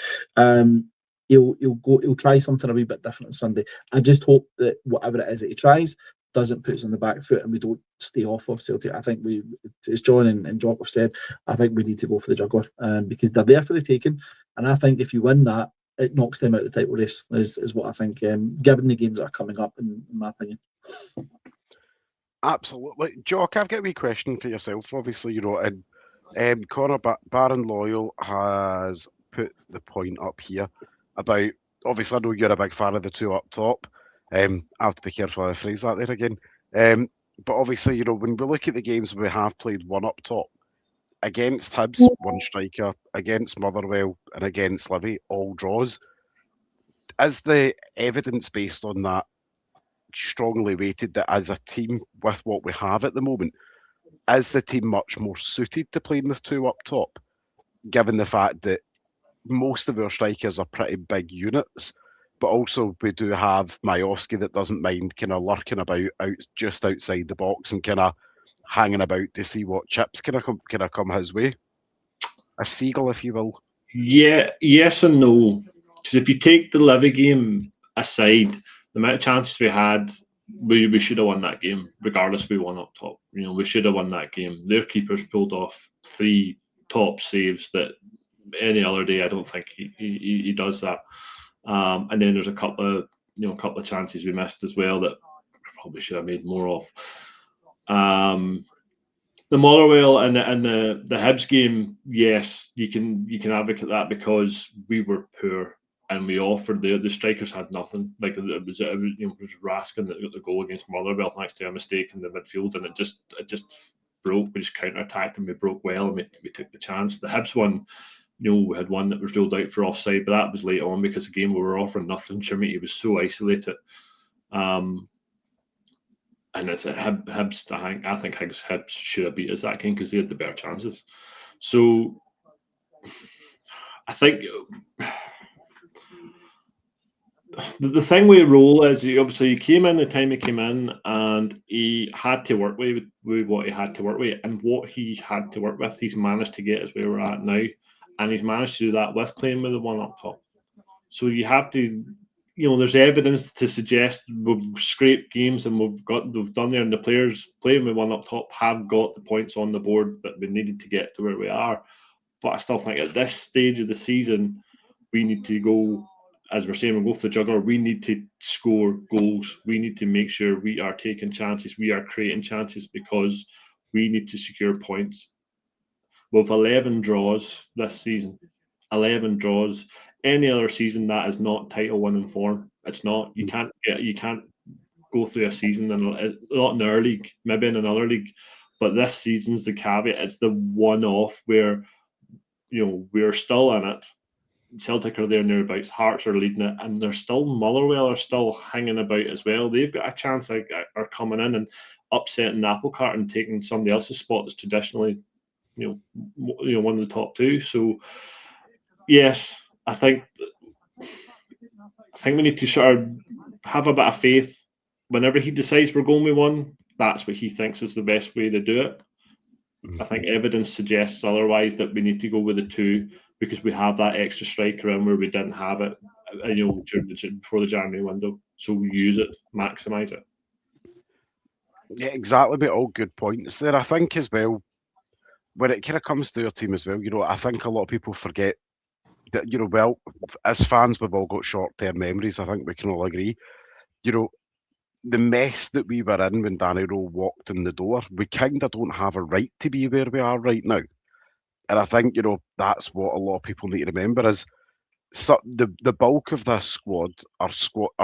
he'll try something a wee bit different on Sunday. I just hope that whatever it is that he tries doesn't put us on the back foot and we don't stay off of Celtic. I think as John and Jock have said, I think we need to go for the juggler because they're there for the taking. And I think if you win that, it knocks them out of the title race, is what I think, given the games that are coming up, in my opinion. Absolutely. Jock, I've got a wee question for yourself, obviously, and Connor Baron Loyal has put the point up here about, obviously I know you're a big fan of the two up top. I have to be careful how I phrase that there again. But obviously, when we look at the games we have played one up top, against Hibs, one striker, against Motherwell and against Livy, all draws. Is the evidence based on that strongly weighted that as a team with what we have at the moment, is the team much more suited to playing with two up top, given the fact that most of our strikers are pretty big units, but also we do have Majowski that doesn't mind kind of lurking about just outside the box and kind of hanging about to see what chips can come his way. A seagull, if you will. Yeah, yes and no. Because if you take the Livy game aside, the amount of chances we had, we should have won that game, regardless we won up top. We should have won that game. Their keepers pulled off 3 top saves that any other day I don't think he does that. And then there's a couple of chances we missed as well that probably should have made more of. The Motherwell and the Hibs game, yes, you can advocate that because we were poor and we offered the strikers had nothing. Like it was Raskin that got the goal against Motherwell thanks to a mistake in the midfield, and it just broke. We just counter-attacked and we broke well and we took the chance. The Hibs one, we had one that was ruled out for offside, but that was late on because again we were offering nothing. Shermiti was so isolated. And it's Hibs. I think Hibs should have beat us that game because they had the better chances. So I think the thing with Roll is he came in the time he came in and he had to work with what he had to work with, and what he had to work with, he's managed to get us where we're at now, and he's managed to do that with playing with the one up top. So you have to. There's evidence to suggest we've scraped games and we've done there, and the players playing with one up top have got the points on the board that we needed to get to where we are. But I still think at this stage of the season, we need to go, as we're saying, we'll go for the juggler. We need to score goals. We need to make sure we are taking chances. We are creating chances because we need to secure points. We've 11 draws this season. 11 draws. Any other season that is not title winning form. It's not. You can't go through a season, and not in our league, maybe in another league, but this season's the caveat. It's the one-off where we're still in it. Celtic are there nearabouts. Hearts are leading it, and there's still Motherwell are still hanging about as well. They've got a chance are coming in and upsetting the apple cart and taking somebody else's spot that's traditionally one of the top 2. So yes. I think we need to sort of have a bit of faith. Whenever he decides we're going with one, that's what he thinks is the best way to do it. I think evidence suggests otherwise, that we need to go with the 2 because we have that extra striker in where we didn't have it, before the January window. So we use it, maximise it. Yeah, exactly. But all good points there. I think as well, when it kind of comes to our team as well, I think a lot of people forget well, as fans, we've all got short-term memories. I think we can all agree. The mess that we were in when Danny Rowe walked in the door, we kind of don't have a right to be where we are right now. And I think, that's what a lot of people need to remember is the bulk of this squad are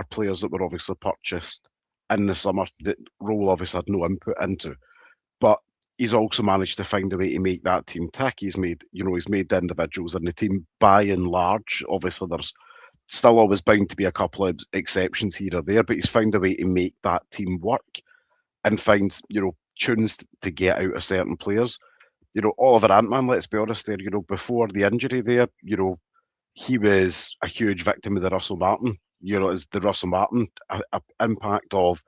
players that were obviously purchased in the summer that Rowe obviously had no input into. But he's also managed to find a way to make that team tick. He's made the individuals in the team by and large. Obviously, there's still always bound to be a couple of exceptions here or there, but he's found a way to make that team work and find, tunes to get out of certain players. Oliver Antman, let's be honest there, before the injury there, he was a huge victim of the Russell Martin. Is the Russell Martin impact of,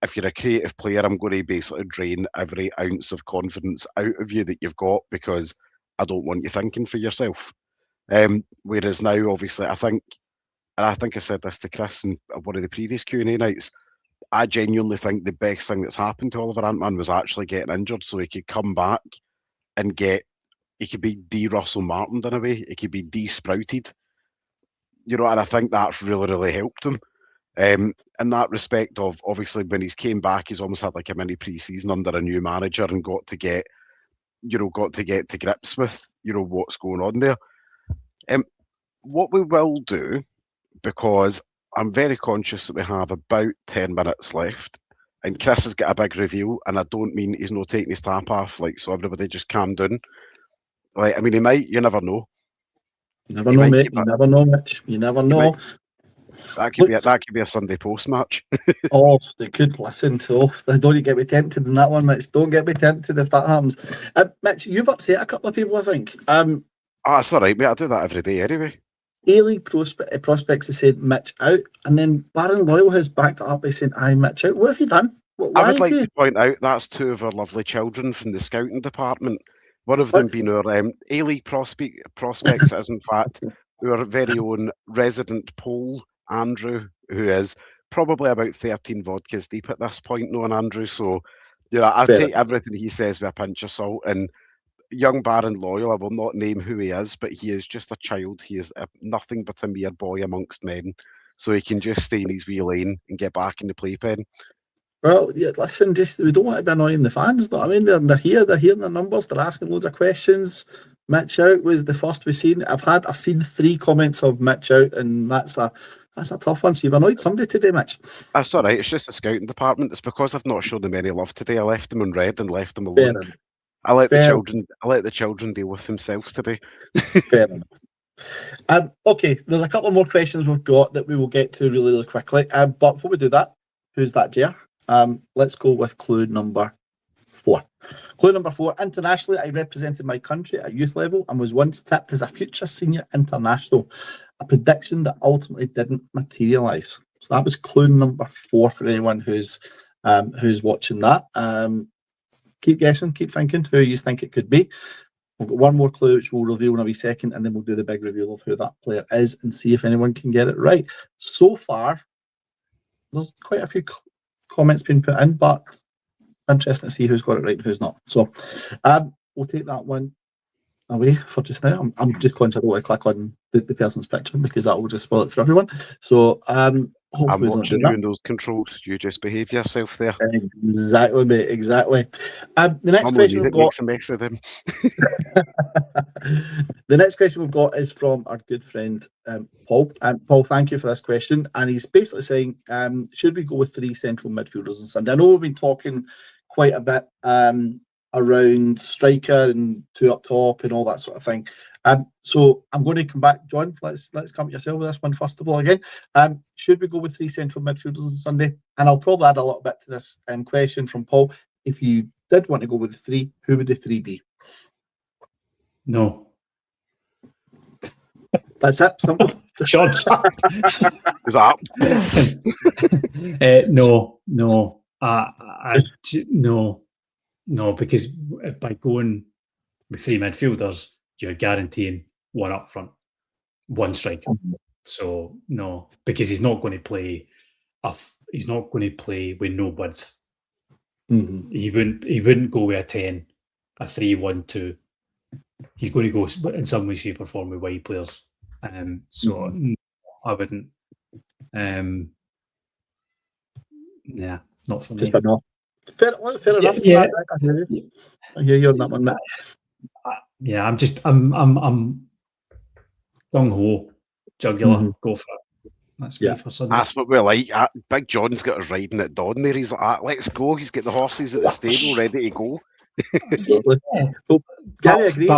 if you're a creative player, I'm going to basically drain every ounce of confidence out of you that you've got because I don't want you thinking for yourself. Whereas now, obviously, I think I said this to Chris in one of the previous Q&A nights, I genuinely think the best thing that's happened to Oliver Antman was actually getting injured so he could come back and he could be de-Russell Martin in a way, he could be de-sprouted. And I think that's really, really helped him. In that respect of, obviously, when he's came back, he's almost had like a mini pre-season under a new manager and got to get to grips with, what's going on there. What we will do, because I'm very conscious that we have about 10 minutes left, and Chris has got a big reveal, and I don't mean he's not taking his top off, so everybody just calm down. He might, you never know. You never know, mate. You never know, Mitch. You never know. That could be a Sunday Post match. They could listen to. Don't get me tempted in that one, Mitch. Don't get me tempted if that happens. Mitch, you've upset a couple of people, I think. It's all right, mate. I do that every day anyway. A-League prospects have said Mitch out, and then Baron Loyal has backed it up by saying, "I Mitch out." What have you done? I would like to point out that's two of our lovely children from the scouting department. One of them being our A-League prospects is in fact our very own resident Pole, Andrew, who is probably about 13 vodkas deep at this point, knowing Andrew. So, I take everything he says with a pinch of salt. And young Baron Loyal, I will not name who he is, but he is just a child. He is nothing but a mere boy amongst men. So he can just stay in his wee lane and get back in the playpen. Well, yeah, listen, we don't want to be annoying the fans, though. I mean, they're here, they're hearing their numbers, they're asking loads of questions. Mitch out was the first we've seen. I've seen 3 comments of Mitch out, and that's a tough one. So you've annoyed somebody today, Mitch. That's all right. It's just the scouting department. It's because I've not shown them any love today. I left them on red and left them alone. I let the children deal with themselves today. Fair enough. Okay, there's a couple more questions we've got that we will get to really, really quickly. But before we do that, who's that, Jay? Let's go with clue number 4. Clue number 4. Internationally, I represented my country at youth level and was once tipped as a future senior international. A prediction that ultimately didn't materialise. So that was clue number 4 for anyone who's watching that. Keep guessing, keep thinking who you think it could be. We've got one more clue which we'll reveal in a wee second, and then we'll do the big reveal of who that player is and see if anyone can get it right. So far, there's quite a few comments being put in, but interesting to see who's got it right and who's not. So we'll take that one away for just now. I'm just conscious I don't want to click on the person's picture because that will just spoil it for everyone. So I'm watching you in those controls. You just behave yourself there. Exactly, mate. Exactly. The next question we've got. A mess of them. The next question we've got is from our good friend Paul. Paul, thank you for this question. And he's basically saying, should we go with 3 central midfielders on Sunday? I know we've been talking quite a bit around striker and 2 up top and all that sort of thing. So I'm going to come back, John. Let's come to yourself with this one first of all again. Should we go with 3 central midfielders on Sunday? And I'll probably add a little bit to this question from Paul. If you did want to go with the 3, who would the 3 be? No. That's it. Simple. Short. No, because by going with 3 midfielders, you're guaranteeing 1 up front, 1 striker. So no, because he's not going to play. He's not going to play with no width. Mm-hmm. He wouldn't go with a 10, a 3-1-2. He's going to go in some way, shape, or form with wide players. So I wouldn't. Yeah, not for me. Just a no. Fair enough. Yeah. I hear you. I hear you on that one, mate. Yeah, I'm gung ho, jugular, go for it. That's me for Sunday. That's what we like. Big John's got us riding at dawn there. He's like, let's go. He's got the horses at the stable ready to go. Absolutely. Well, Gary agrees.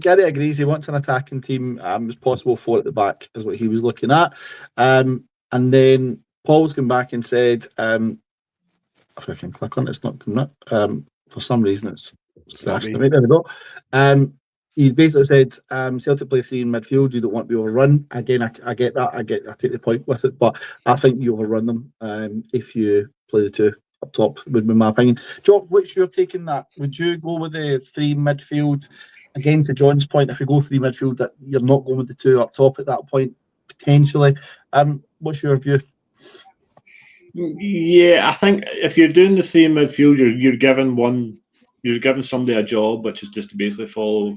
Gary agrees he wants an attacking team as possible, 4 at the back is what he was looking at. And then Paul's come back and said, if I can click on it, it's not coming up. For some reason, it's crashed. There we go. He basically said, Celtic play 3 in midfield. You don't want to be overrun. Again, I get that. I take the point with it, but I think you overrun them if you play the 2 up top, would be my opinion. Jock, what's your take on that? Would you go with the 3 midfield? Again, to John's point, if you go 3 midfield, that you're not going with the 2 up top at that point, potentially. What's your view? Yeah, I think if you're doing the 3 in midfield, you're giving somebody a job, which is just to basically follow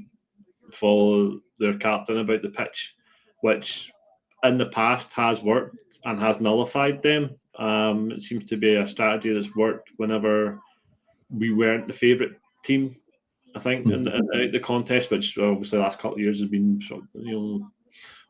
their captain about the pitch, which in the past has worked and has nullified them. It seems to be a strategy that's worked whenever we weren't the favourite team, I think, in the contest, which obviously the last couple of years has been sort of,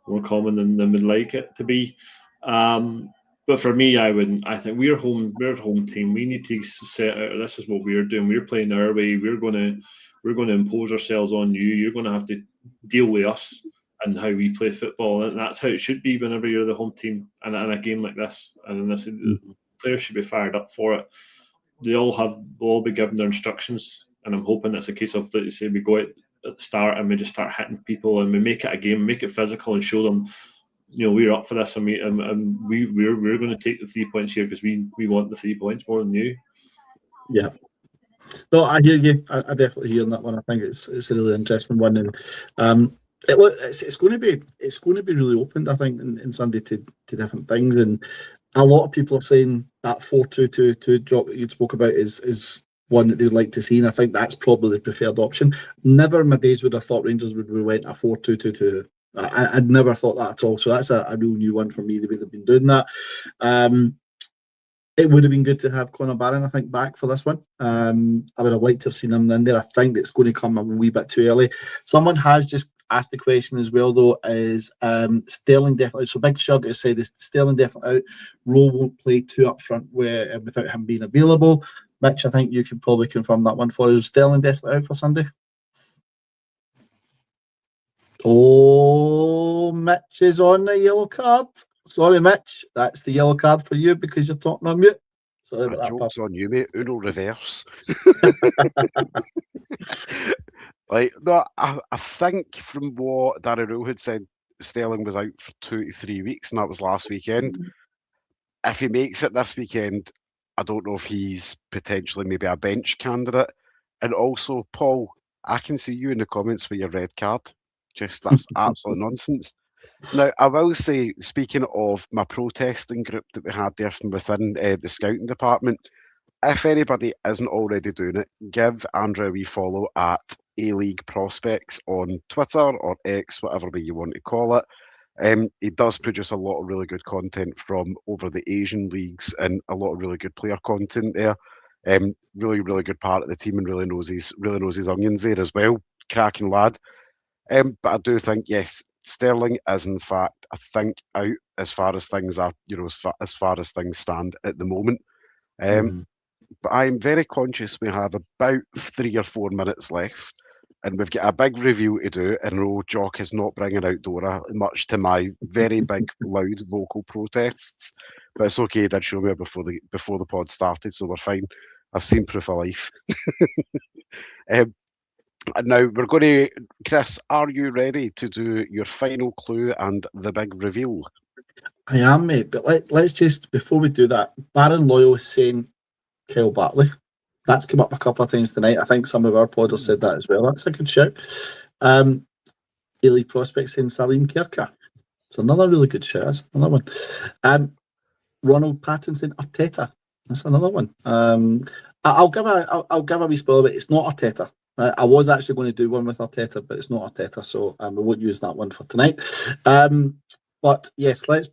more common than we'd like it to be. But for me, I wouldn't. I think we're a home team. We need to set out. This is what we're doing. We're playing our way. We're going to impose ourselves on you. You're going to have to deal with us and how we play football. And that's how it should be whenever you're the home team and in a game like this. And the players should be fired up for it. They'll all be given their instructions. And I'm hoping it's a case of, like you say, we go out at the start and we just start hitting people and we make it a game, make it physical, and show them, we're up for this, and we're going to take the 3 points here because we want the 3 points more than you. Yeah. No, I hear you. I definitely hear that one. I think it's a really interesting one, and it's going to be really opened, I think, in Sunday to different things, and a lot of people are saying that 4-2-2 drop that you spoke about is one that they'd like to see, and I think that's probably the preferred option. Never in my days would I thought Rangers would went a 4-2-2-2. I'd never thought that at all. So that's a real new one for me, the way they've been doing that. It would have been good to have Conor Barron, I think, back for this one. I would have liked to have seen him in there. I think it's going to come a wee bit too early. Someone has just asked the question as well, though, is Sterling definitely, so Big Shug has said, is Sterling definitely out? Rowe won't play 2 up front without him being available. Mitch, I think you can probably confirm that one for us. Sterling definitely out for Sunday? Oh, Mitch is on the yellow card. Sorry, Mitch. That's the yellow card for you because you're talking on mute. Sorry about that. Joke's on you, mate. Uno reverse. I think from what Darren Rowe had said, Sterling was out for 2 to 3 weeks, and that was last weekend. If he makes it this weekend, I don't know if he's potentially maybe a bench candidate. And also, Paul, I can see you in the comments with your red card. That's absolute nonsense. Now, I will say, speaking of my protesting group that we had there from within the scouting department, if anybody isn't already doing it, give Andrew a wee follow at A-League Prospects on Twitter or X, whatever way you want to call it. He does produce a lot of really good content from over the Asian leagues and a lot of really good player content there. Really, really good part of the team and really knows his onions there as well. Cracking lad. But I do think, yes, Sterling is in fact, I think, out as far as things are, as far as things stand at the moment. But I'm very conscious we have about 3 or 4 minutes left, and we've got a big review to do. And no, Jock is not bringing out Dora, much to my very big, loud vocal protests. But it's okay. He did show me before the pod started, so we're fine. I've seen proof of life. Now we're going to, Chris, are you ready to do your final clue and the big reveal? I am, mate, but let's just, before we do that, Baron Loyal is saying Kyle Bartley. That's come up a couple of times tonight. I think some of our podders said that as well. That's a good shout. A-League Prospects saying Salim Kerka. It's another really good shout. That's another one. Ronald Patton saying Arteta. That's another one. I'll give a wee spoiler, but it's not Arteta. I was actually going to do one with Arteta, but it's not Arteta, so we won't use that one for tonight. But yes, let's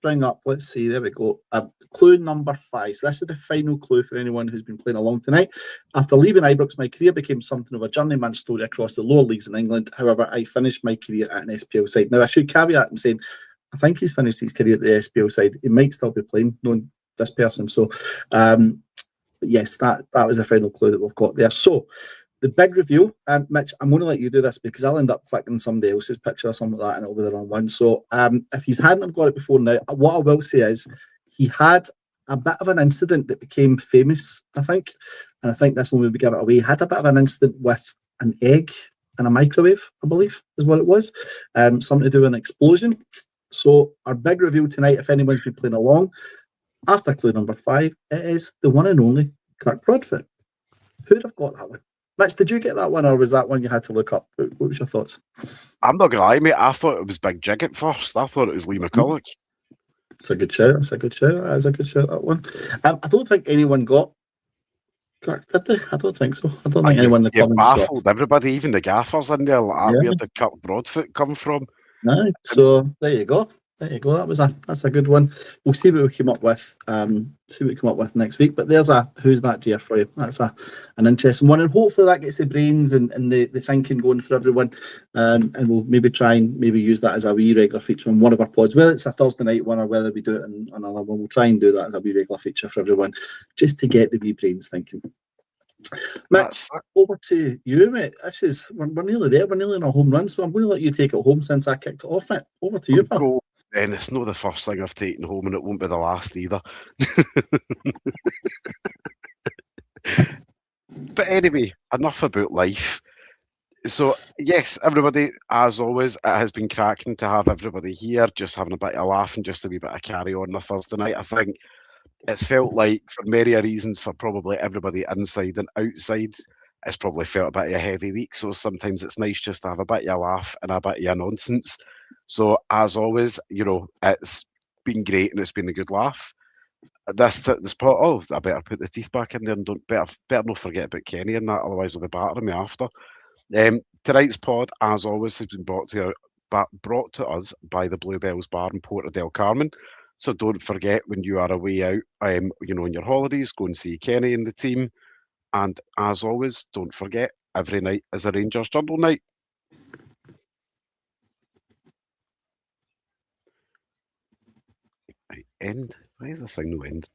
see, there we go. Clue number 5. So this is the final clue for anyone who's been playing along tonight. After leaving Ibrox, my career became something of a journeyman story across the lower leagues in England. However, I finished my career at an SPL side. Now, I should caveat in saying, I think he's finished his career at the SPL side. He might still be playing, knowing this person. So, but yes, that was the final clue that we've got there. So, the big reveal, Mitch, I'm going to let you do this because I'll end up clicking somebody else's picture or something like that and it'll be the wrong one. So if he hadn't have got it before now, what I will say is he had a bit of an incident that became famous, I think. And I think this one would be give it away. He had a bit of an incident with an egg in a microwave, I believe, is what it was. Something to do with an explosion. So our big reveal tonight, if anyone's been playing along, after clue number 5, it is the one and only Kirk Broadfoot. Who'd have got that one? Mitch, did you get that one, or was that one you had to look up? What was your thoughts? I'm not going to lie, mate. I thought it was Big Jig at first. I thought it was Lee McCulloch. It's a good shout. That's a good shout. That is a good shout, that one. I don't think anyone got Kirk, did they? I don't think so. I don't think anyone in the comments got. Baffled everybody, even the gaffers in there. Like, Yeah. where did Kirk Broadfoot come from? Right. So there you go. There you go. That's a good one. We'll see what we come up with. Next week. But there's a who's that dear for you. That's an interesting one, and hopefully that gets the brains and the thinking going for everyone. And we'll maybe try and use that as a wee regular feature on one of our pods, whether it's a Thursday night one or whether we do it on another one. We'll try and do that as a wee regular feature for everyone, just to get the wee brains thinking. Mitch, over to you, mate. We're nearly there. We're nearly on a home run, so I'm going to let you take it home since I kicked it off. It over to you, pal. And it's not the first thing I've taken home, and it won't be the last either. But anyway, enough about life. So, yes, everybody, as always, it has been cracking to have everybody here, just having a bit of a laugh and just a wee bit of carry on a Thursday night. I think it's felt like, for many reasons, for probably everybody inside and outside, it's probably felt a bit of a heavy week. So sometimes it's nice just to have a bit of a laugh and a bit of a nonsense. So as always, it's been great and it's been a good laugh. This part, I better put the teeth back in there and better not forget about Kenny and that, otherwise he'll be battering me after. Tonight's pod, as always, has been brought to us by the Bluebells Bar in Porta del Carmen. So don't forget, when you are away out, on your holidays, go and see Kenny and the team. And as always, don't forget, every night is a Rangers Journal night. End. Why is this thing no end?